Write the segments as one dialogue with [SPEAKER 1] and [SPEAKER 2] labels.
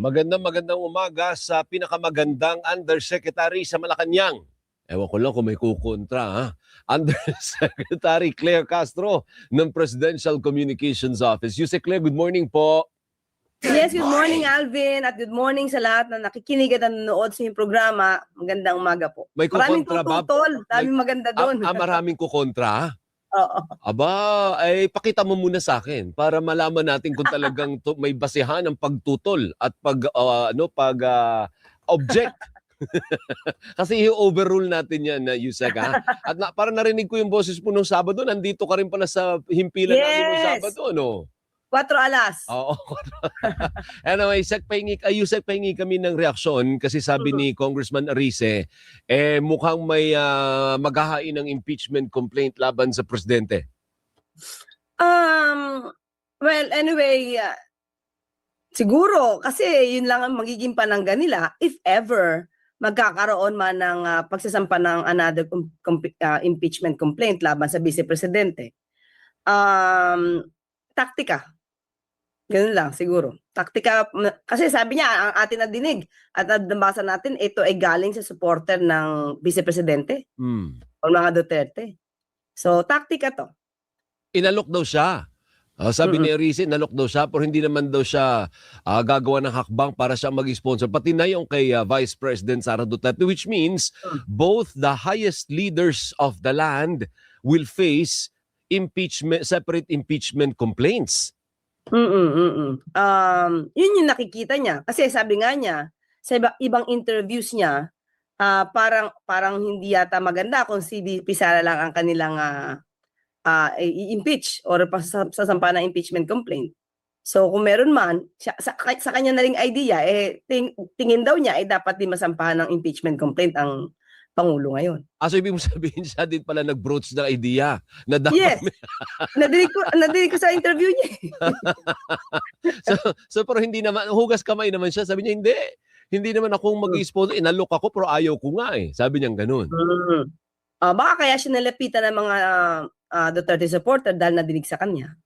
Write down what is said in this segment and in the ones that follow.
[SPEAKER 1] Magandang umaga sa pinakamagandang undersecretary sa Malacanang. Ewan ko lang kung may kukontra, ha? Undersecretary Claire Castro ng Presidential Communications Office. Yuse Claire, good morning po.
[SPEAKER 2] Yes, good morning Alvin at good morning sa lahat na nakikinig at nanonood sa iyong programa. Magandang umaga po.
[SPEAKER 1] May
[SPEAKER 2] Maraming
[SPEAKER 1] kukontra ba?
[SPEAKER 2] tututol, daming maganda doon.
[SPEAKER 1] Maraming kukontra?
[SPEAKER 2] Oo.
[SPEAKER 1] Aba, ay pakita mo muna sa akin para malaman natin kung talagang may basehan ng pagtutol at object. Kasi i-overrule natin yan na Yusek, ha? At para narinig ko yung boses mo nung Sabado, nandito ka rin pala sa himpilan namin nung Sabado, no?
[SPEAKER 2] 4 alas.
[SPEAKER 1] Oo. Anyway, Yusek, pahingi kami ng reaksyon kasi sabi ni Congressman Arce, mukhang may maghahain ng impeachment complaint laban sa presidente.
[SPEAKER 2] Well, anyway, siguro kasi yun lang ang magiging panangga nila if ever magkakaroon man ng pagsasampa ng another impeachment complaint laban sa vice presidente. Taktika. Ganun lang siguro. Taktika, kasi sabi niya, ang atin na dinig at nabasa natin, ito ay galing sa supporter ng vice presidente o mga Duterte. So, taktika to.
[SPEAKER 1] Inalok daw siya. Sabi ni Arce, inalok daw siya pero hindi naman daw siya gagawa ng hakbang para siya mag-sponsor. Pati na yung kay Vice President Sara Duterte, which means both the highest leaders of the land will face separate impeachment complaints.
[SPEAKER 2] Yun yung nakikita niya. Kasi sabi nga niya, sa ibang interviews niya, parang hindi yata maganda kung si VP Sara lang ang kanilang i-impeach or sasampa ng impeachment complaint. So kung meron man, sa kanya na ring idea, tingin daw niya dapat din masampahan ng impeachment complaint ang Pangulo ngayon.
[SPEAKER 1] So ibig mo sabihin siya din pala nag-broach ng idea na dapat...
[SPEAKER 2] Yes. Nadinig ko sa interview niya.
[SPEAKER 1] so pero hindi naman, hugas kamay naman siya. Sabi niya, hindi naman akong mag-sponsor. Inalok ako pero ayaw ko nga eh. Sabi niya ganun.
[SPEAKER 2] Baka kaya siya nalapitan ng mga Duterte supporter dahil nadinig sa kanya.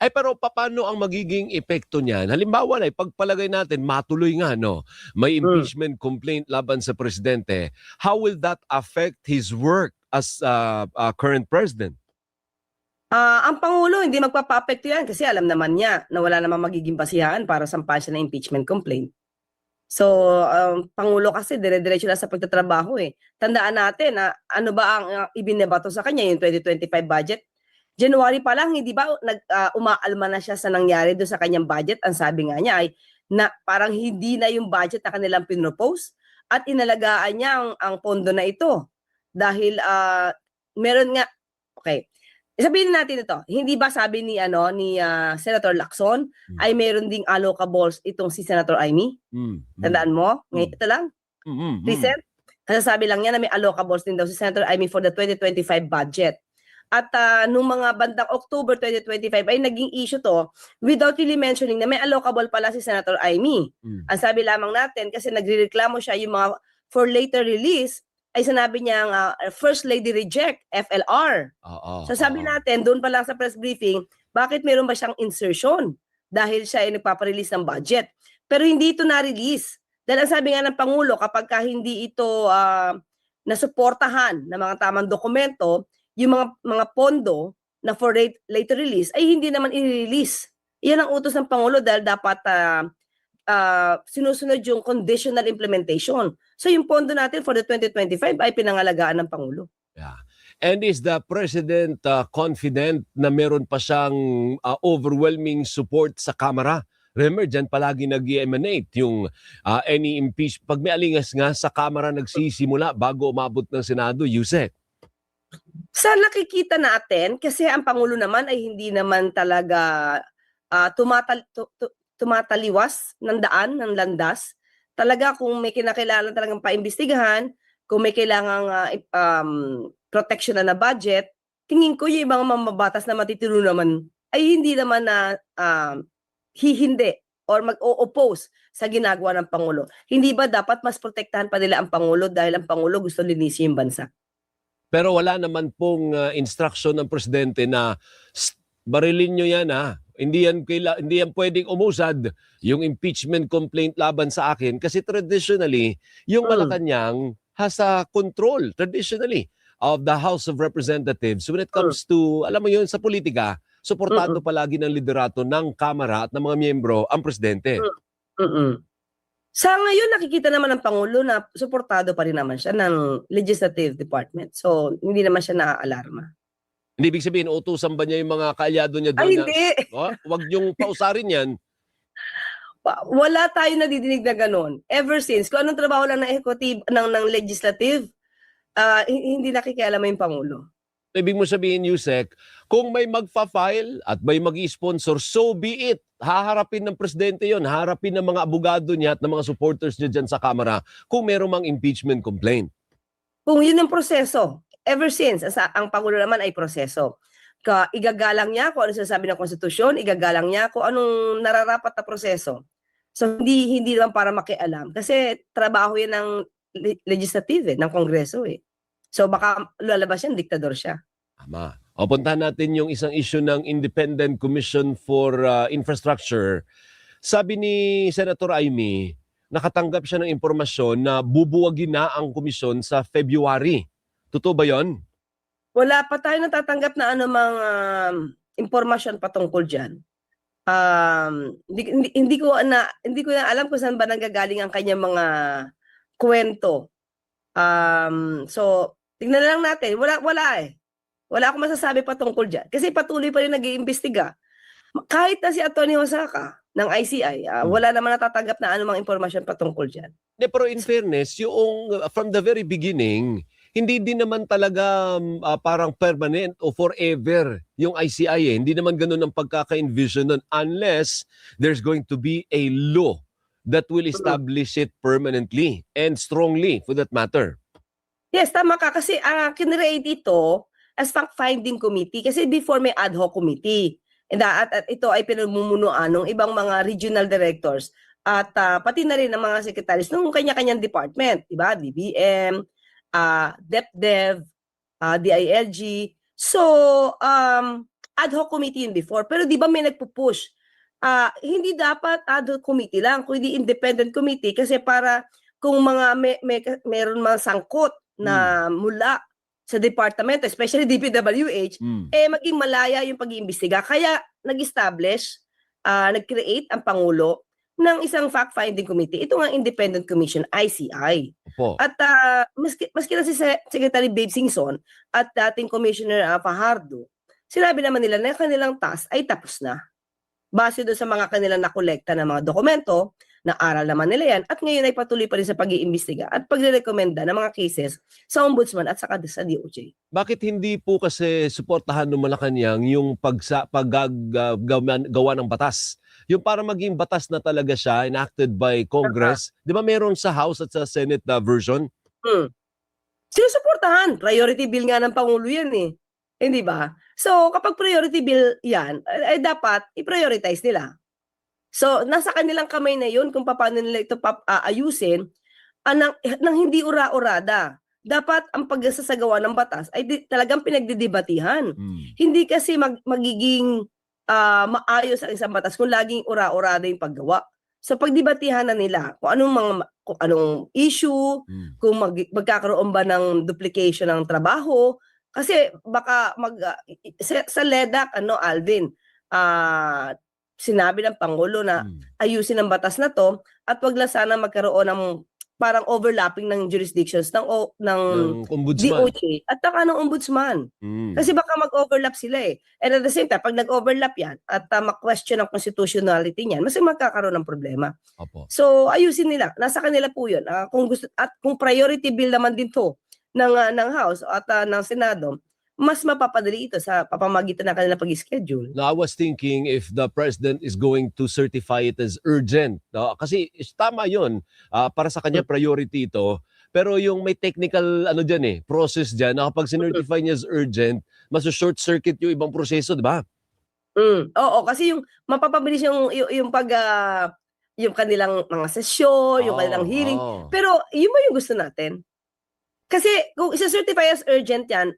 [SPEAKER 1] Pero paano ang magiging epekto niyan? Halimbawa na, pagpalagay natin, matuloy nga, no? May impeachment complaint laban sa presidente. How will that affect his work as current president?
[SPEAKER 2] Ang Pangulo, hindi magpapa-apekto yan kasi alam naman niya na wala namang magiging basihan para sampahan siya ng impeachment complaint. So, Pangulo kasi dire-diretso na sa pagtatrabaho eh. Tandaan natin na ano ba ang ibinebato sa kanya, yung 2025 budget. January pa lang, hindi ba umaalma na siya sa nangyari doon sa kanyang budget? Ang sabi nga niya ay na parang hindi na yung budget na kanilang pinropose at inalagaan niya ang pondo na ito. Dahil meron nga, okay, sabihin natin ito, hindi ba sabi ni Senator Lacson ay meron ding allocables itong si Senator Amy? Tandaan mo? Ngayon ito lang? Recent? Kasasabi lang niya na may allocables din daw si Senator Amy for the 2025 budget. At nung mga bandang October 2025 ay naging issue to without really mentioning na may allocable pala si Senator Amy. Ang sabi lamang natin kasi nagrereklamo siya yung mga for later release ay sinabi niya First Lady Reject, FLR. So sabi natin doon pa lang sa press briefing, bakit meron ba siyang insertion? Dahil siya ay nagpaparelease ng budget. Pero hindi ito na-release. Dahil ang sabi nga ng Pangulo, kapag hindi ito nasuportahan ng mga tamang dokumento, yung mga pondo na for later release ay hindi naman i-release. Iyan ang utos ng Pangulo dahil dapat sinusunod yung conditional implementation. So yung pondo natin for the 2025 ay pinangalagaan ng Pangulo.
[SPEAKER 1] Yeah. And is the President confident na meron pa siyang overwhelming support sa Kamara? Remember, dyan palagi nag-emanate yung any impeachment. Pag may alingas nga sa Kamara nagsisimula bago umabot ng Senado, Yusek.
[SPEAKER 2] Sa nakikita natin, kasi ang Pangulo naman ay hindi naman talaga tumataliwas ng daan, ng landas. Talaga kung may kinakailangan talagang paimbestigahan, kung may kailangang protection na budget, tingin ko yung ibang mamabatas na matitiro naman ay hindi naman na hihindi or mag-o-oppose sa ginagawa ng Pangulo. Hindi ba dapat mas protektahan pa nila ang Pangulo dahil ang Pangulo gusto linisin yung bansa?
[SPEAKER 1] Pero wala naman pong instruction ng presidente na barilin nyo yan hindi yan pwedeng umusad yung impeachment complaint laban sa akin kasi traditionally, yung Malacanang has a control traditionally of the House of Representatives when it comes to, alam mo yun, sa politika, suportado palagi ng liderato ng Kamara at ng mga miyembro ang presidente.
[SPEAKER 2] Sa ngayon, nakikita naman ng Pangulo na suportado pa rin naman siya ng Legislative Department. So, hindi naman siya naaalarma.
[SPEAKER 1] Hindi ibig sabihin, utusan ba niya yung mga kaalyado niya doon
[SPEAKER 2] Ay,
[SPEAKER 1] na,
[SPEAKER 2] hindi.
[SPEAKER 1] wag niyong pausarin yan.
[SPEAKER 2] Wala tayo nadidinig na ganun. Ever since, kung anong trabaho lang ng executive, ng legislative, hindi nakikialam yung Pangulo.
[SPEAKER 1] Ibig mo sabihin, Yusek, kung may magfa-file at may mag-sponsor, so be it. Haharapin ng presidente yon, haharapin ng mga abogado niya at ng mga supporters niya dyan sa Kamara kung meron mang impeachment complaint.
[SPEAKER 2] Kung yun ang proseso, ever since, ang Pangulo naman ay proseso. Igagalang niya kung ano sinasabi ng konstitusyon, igagalang niya kung anong nararapat na proseso. So, hindi naman para makialam. Kasi trabaho yan ng legislative, ng Kongreso eh. So baka lalabas yan, diktador siya.
[SPEAKER 1] Tama. O puntahan natin yung isang issue ng Independent Commission for Infrastructure. Sabi ni Senator Amy, nakatanggap siya ng impormasyon na bubuwagin na ang komisyon sa February. Totoo ba yon?
[SPEAKER 2] Wala pa tayo natatanggap na anumang impormasyon patungkol dyan. Hindi ko na alam kung saan ba nanggagaling ang kanyang mga kwento. So, tingnan na lang natin. Wala eh. Wala akong masasabi patungkol dyan. Kasi patuloy pa rin nag-iimbestiga. Kahit na si Atty. Hosaka ng ICI, wala naman natatanggap na anumang impormasyon patungkol dyan.
[SPEAKER 1] Pero in fairness, yung from the very beginning, hindi din naman talaga parang permanent o forever yung ICI eh. Hindi naman ganun ang pagkaka-envision nun unless there's going to be a law that will establish it permanently and strongly for that matter.
[SPEAKER 2] Yes, tama ka. Kasi kinreate ito as fact-finding committee kasi before may ad hoc committee. At ito ay pinamumunuan ng ibang mga regional directors at pati na rin ng mga secretaries ng kanya-kanyang department, diba? DBM, DepDev, DILG. So, ad hoc committee yun before. Pero di ba may nagpupush? Hindi dapat ad hoc committee lang, kundi independent committee kasi para kung meron mga sangkot na mula sa departamento, especially DPWH, maging malaya yung pag-iimbestiga. Kaya nag-establish, nag-create ang Pangulo ng isang fact-finding committee. Ito nga Independent Commission, ICI.
[SPEAKER 1] Opo.
[SPEAKER 2] At maski na si Secretary Babe Singson at dating Commissioner Fajardo, sinabi naman nila na kanilang task ay tapos na. Base doon sa mga kanilang nakolekta ng mga dokumento, na-aral naman nila yan, at ngayon ay patuloy pa rin sa pag-iimbestiga at pagre-recommenda ng mga cases sa Ombudsman at saka sa DOJ.
[SPEAKER 1] Bakit hindi po kasi suportahan ng Malacanang yung paggawa ng batas? Yung para maging batas na talaga siya, enacted by Congress. Di ba meron sa House at sa Senate na version?
[SPEAKER 2] Sinusuportahan. Priority bill nga ng Pangulo yan eh. Hindi ba? So, kapag priority bill yan, ay dapat i-prioritize nila. So, nasa kanilang kamay na yun kung paano nila ito ayusin nang hindi ura-urada. Dapat ang pagsasagawa ng batas ay talagang pinagdidebatihan. Hindi kasi magiging maayos ang isang batas kung laging ura-urada yung paggawa. So, pagdebatihan na nila kung anong issue, kung magkakaroon ba ng duplication ng trabaho. Kasi baka sa LEDAC, Alvin, sinabi ng Pangulo na ayusin ang batas na to at wag lang sana magkaroon ng parang overlapping ng jurisdictions ng
[SPEAKER 1] Ombudsman.
[SPEAKER 2] DOJ at ng Ombudsman. Kasi baka mag-overlap sila eh. And at the same time, pag nag-overlap yan at ma-question ang constitutionality niyan, mas magkakaroon ng problema.
[SPEAKER 1] Opo.
[SPEAKER 2] So ayusin nila. Nasa kanila po yun. Kung gusto, at kung priority bill naman din to ng House at ng Senado, mas mapapadali ito sa papamagitan ng kanilang pag-schedule.
[SPEAKER 1] Now, I was thinking if the President is going to certify it as urgent. Kasi tama yun. Para sa kanya, priority ito. Pero yung may technical process dyan, na kapag sinertify niya as urgent, mas short circuit yung ibang proseso, di ba?
[SPEAKER 2] Oo, kasi yung mapapabilis yung kanilang mga sesyon, yung kanilang hearing. Pero yun ba yung gusto natin? Kasi kung isa-certify as urgent yan,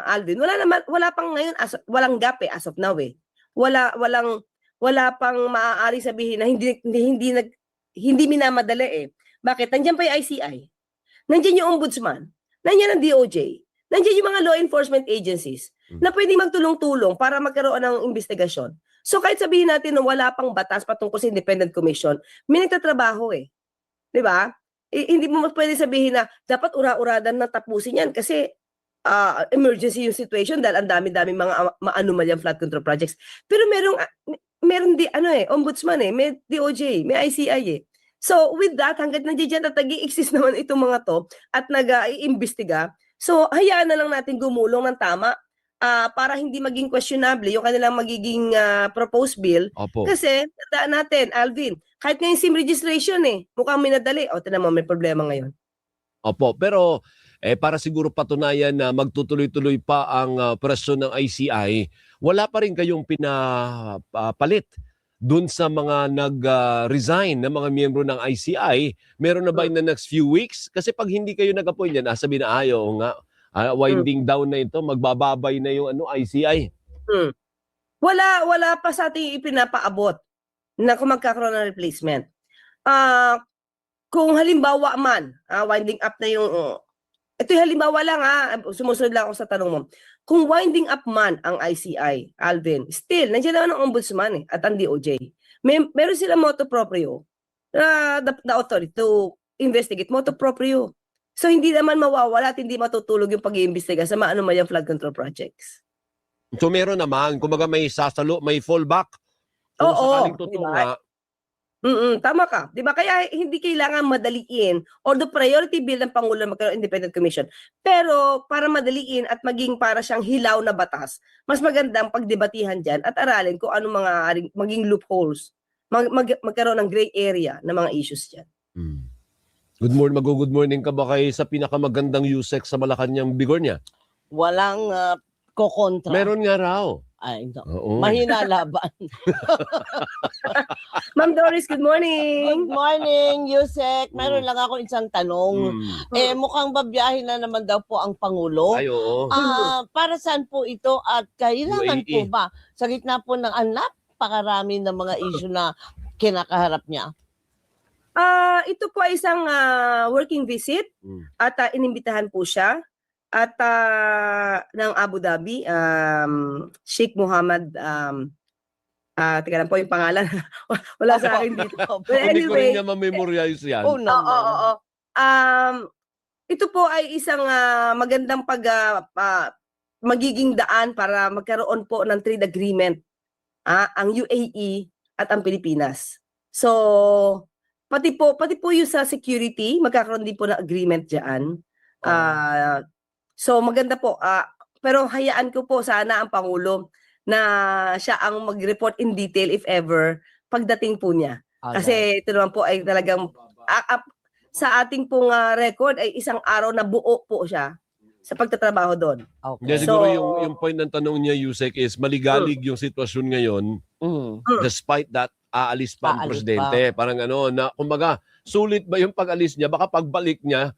[SPEAKER 2] Alvin, wala pang ngayon, walang gap as of now eh. Walang wala pang maaari sabihin na hindi minamadali eh. Bakit? Nandiyan pa yung ICI. Nandiyan yung ombudsman. Nandiyan ang DOJ. Nandiyan yung mga law enforcement agencies na pwedeng magtulong-tulong para magkaroon ng investigasyon. So kahit sabihin natin na wala pang batas patungkol sa independent commission, may nagtatrabaho eh. 'Di ba? Hindi mo pwede sabihin na dapat ura-uradan na tapusin yan kasi emergency yung situation dahil ang dami-dami mga maanumalyang flood control projects. Pero meron di ombudsman may DOJ, may ICI eh. So with that, hangga't nandiyan at nag-i-exist naman itong mga to at nag-iimbestiga, so hayaan na lang natin gumulong ng tama para hindi maging questionable yung kanilang magiging proposed bill.
[SPEAKER 1] Opo.
[SPEAKER 2] Kasi tandaan natin, Alvin, kahit ngayon SIM registration mukhang minadali. O, tingnan mo, may problema ngayon.
[SPEAKER 1] Opo, pero para siguro patunayan na magtutuloy-tuloy pa ang operasyon ng ICI, wala pa rin kayong pinapalit dun sa mga nag-resign na mga miyembro ng ICI. Meron na ba in the next few weeks? Kasi pag hindi kayo nag-appoint yan, sabihin na ayaw nga, winding down na ito, magbababay na yung ICI.
[SPEAKER 2] Wala pa sa ating ipinapaabot na kung magkakaroon ng replacement. Kung halimbawa man, winding up na yung ito yung halimbawa lang sumusunod lang ako sa tanong mo. Kung winding up man ang ICI, Alvin, still, nandiyan naman ang ombudsman at ang DOJ. Meron sila motu proprio, the authority to investigate motu proprio. So hindi naman mawawala at hindi matutulog yung pag-iimbestiga sa maanumalyang flood control projects.
[SPEAKER 1] So meron naman, kumbaga may sasalo, may fallback. Kung sakaling totoo nga.
[SPEAKER 2] Tama ka. 'Di ba? Kaya hindi kailangan madaliin or the priority bill ng Pangulo na magkaroon independent commission. Pero para madaliin at maging para siyang hilaw na batas, mas magandang pagdebatihan diyan at aralin kung ano mga maging loopholes. Magkaroon ng gray area na mga issues diyan.
[SPEAKER 1] Good morning ka ba kay sa pinakamagandang USEC sa Malacanang Bigornia?
[SPEAKER 3] Walang kokontra.
[SPEAKER 1] Meron nga raw.
[SPEAKER 3] Ay, no.
[SPEAKER 1] Oo.
[SPEAKER 3] Mahina laban.
[SPEAKER 2] Ma'am Doris, good morning.
[SPEAKER 3] Good morning, Yusek. Meron lang ako isang tanong. Mukhang babiyahin na naman daw po ang Pangulo.
[SPEAKER 1] Ay, oo.
[SPEAKER 3] Para saan po ito at kailangan
[SPEAKER 1] UAE.
[SPEAKER 3] po ba sa gitna po ng napakarami ng mga issue na kinakaharap niya?
[SPEAKER 2] Ito po ay isang working visit at inimbitahan po siya at ng Abu Dhabi, Sheikh Mohammed, teka lang po yung pangalan. Wala sa akin dito. But
[SPEAKER 1] Hindi ko rin
[SPEAKER 2] anyway,
[SPEAKER 1] niya ma-memorize yan.
[SPEAKER 3] Oo naman.
[SPEAKER 2] oo. Ito po ay isang magandang magiging daan para magkaroon po ng trade agreement ang UAE at ang Pilipinas. So, pati po yung sa security, magkakaroon din po ng agreement diyan. So maganda po. Pero hayaan ko po sana ang Pangulo na siya ang mag-report in detail if ever pagdating po niya. Kasi ito naman po ay talagang sa ating pong record ay isang araw na buo po siya sa pagtatrabaho doon.
[SPEAKER 1] Hindi, siguro yung point ng tanong niya, Yusek, is maligalig yung sitwasyon ngayon. Despite that, aalis pa ang presidente. Parang na kumbaga, sulit ba yung pag-alis niya? Baka pagbalik niya,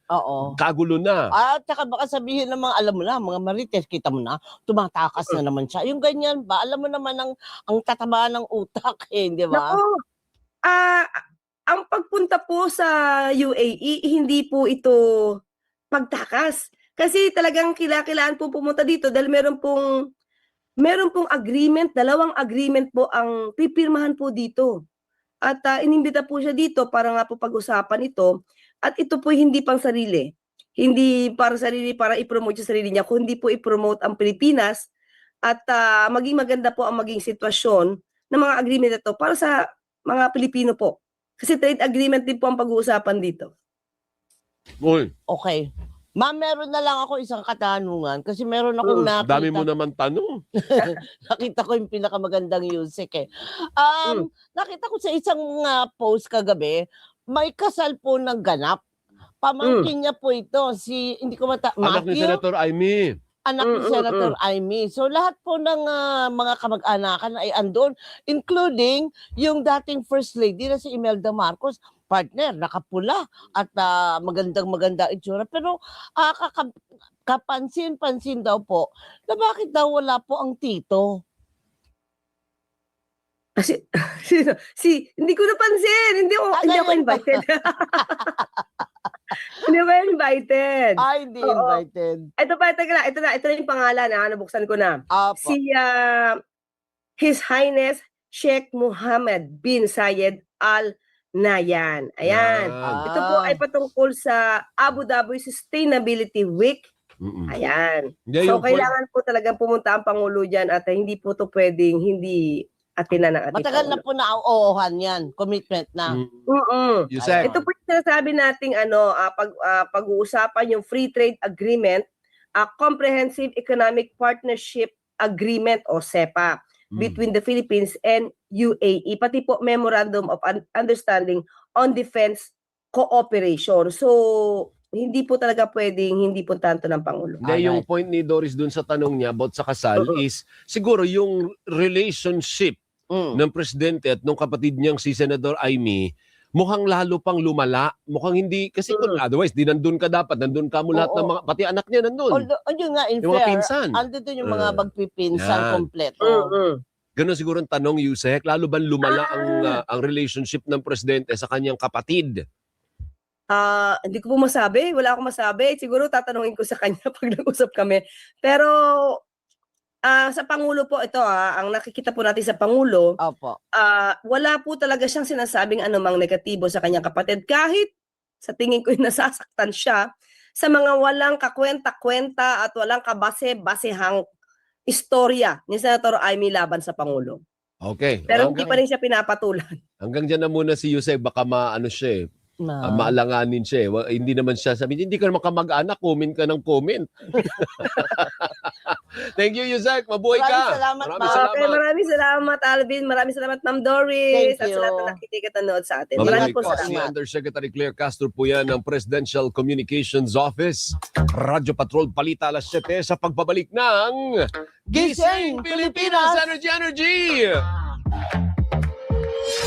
[SPEAKER 1] kagulo na.
[SPEAKER 3] At saka baka sabihin ng mga, alam mo na, mga marites, kita mo na, tumatakas na naman siya. Yung ganyan ba, alam mo naman ang tataba ng utak di ba?
[SPEAKER 2] Naku, ang pagpunta po sa UAE, hindi po ito pagtakas. Kasi talagang kailangan po pumunta dito dahil meron pong agreement, 2 agreement po ang pipirmahan po dito. At inimbita po siya dito para nga po pag-usapan ito. At ito po hindi pang sarili. Hindi para sarili, para i-promote yung sarili niya, kundi po i-promote ang Pilipinas at maging maganda po ang maging sitwasyon ng mga agreement ito para sa mga Pilipino po. Kasi trade agreement din po ang pag-uusapan dito.
[SPEAKER 3] Okay. Ma'am, meron na lang ako isang katanungan kasi meron akong nakita.
[SPEAKER 1] Dami mo naman tanong.
[SPEAKER 3] Nakita ko yung pinakamagandang Yusek Nakita ko sa isang post kagabi, may kasal po ng ganap. Pamangkin niya po ito, hindi ko
[SPEAKER 1] Anak ni Senator Amy.
[SPEAKER 3] Anak ni Senator Amy. So lahat po ng mga kamag-anakan ay andon, including yung dating First Lady na si Imelda Marcos, partner, nakapula at magandang-maganda itsura. Pero kapansin-pansin daw po na bakit daw wala po ang tito.
[SPEAKER 2] Hindi ko napansin. Hindi ako
[SPEAKER 3] Ngayon ba?
[SPEAKER 2] invited. Hindi ako invited.
[SPEAKER 3] Ay, hindi
[SPEAKER 2] Oo.
[SPEAKER 3] invited.
[SPEAKER 2] Ito pa, ito na yung pangalan, nabuksan ko na.
[SPEAKER 3] Apo.
[SPEAKER 2] Si His Highness Sheikh Mohammed bin Zayed Al Nahyan. Ayan.
[SPEAKER 1] Yan.
[SPEAKER 2] Ito po ay patungkol sa Abu Dhabi Sustainability Week.
[SPEAKER 1] Mm-mm.
[SPEAKER 2] Ayan.
[SPEAKER 1] Hindi,
[SPEAKER 2] So,
[SPEAKER 1] yung point-
[SPEAKER 2] kailangan po talagang pumunta ang Pangulo dyan at hindi po to pwedeng hindi atinan ng ating
[SPEAKER 3] Matagal na
[SPEAKER 2] Pangulo.
[SPEAKER 3] po na oohan yan. Commitment na.
[SPEAKER 2] Mm-mm.
[SPEAKER 1] Yusek.
[SPEAKER 2] Ito po yung sinasabi nating pag-uusapan yung Free Trade Agreement, Comprehensive Economic Partnership Agreement o CEPA between the Philippines and UAE, pati po Memorandum of Understanding on Defense Cooperation. So, hindi po talaga pwedeng hindi puntahan to ng Pangulo.
[SPEAKER 1] Hindi, yung point ni Doris dun sa tanong niya about sa kasal is siguro yung relationship ng presidente at nung kapatid niyang si Senador Amy mukhang lalo pang lumala. Mukhang hindi, kasi kung otherwise, di nandun ka dapat. Nandun ka mo lahat ng mga, pati anak niya nandun.
[SPEAKER 3] Although, yun nga, in
[SPEAKER 1] Yung mga
[SPEAKER 3] fair,
[SPEAKER 1] pinsan.
[SPEAKER 3] andito yung mga magpipinsan
[SPEAKER 1] Yan.
[SPEAKER 3] kompleto.
[SPEAKER 1] Ganon siguro ang tanong, Yusek, lalo ba lumala ang relationship ng presidente sa kanyang kapatid?
[SPEAKER 2] Hindi ko po masabi. Wala akong masabi. Siguro tatanungin ko sa kanya pag nag-usap kami. Pero sa Pangulo po ito, ang nakikita po natin sa Pangulo,
[SPEAKER 3] Opo.
[SPEAKER 2] wala po talaga siyang sinasabing anumang negatibo sa kanyang kapatid. Kahit sa tingin ko nasasaktan siya sa mga walang kakwenta-kwenta at walang kabase-basehang istorya ni Senator Amy laban sa Pangulo.
[SPEAKER 1] Okay.
[SPEAKER 2] Pero hindi pa rin siya pinapatulan.
[SPEAKER 1] Hanggang dyan na muna si Yusek, baka maano siya maalanganin siya eh. Hindi naman siya sabi, hindi ka naman kamag-anak, comment ka ng comment. Thank you, Yusek. Mabuhay ka.
[SPEAKER 3] Maraming salamat,
[SPEAKER 2] Okay, maraming salamat, Alvin. Maraming salamat, Ma'am Doris.
[SPEAKER 3] Thank
[SPEAKER 2] At sa lahat
[SPEAKER 3] you.
[SPEAKER 2] na nakikitanood sa atin.
[SPEAKER 1] Mabuhay
[SPEAKER 2] Maraming po
[SPEAKER 1] ka. Si
[SPEAKER 2] salamat.
[SPEAKER 1] Undersecretary Claire Castro po yan ng Presidential Communications Office. Radyo Patrol, Balita alas 7 sa pagbabalik ng
[SPEAKER 3] Gising
[SPEAKER 1] Pilipinas
[SPEAKER 3] Pilipinas!
[SPEAKER 1] Energy!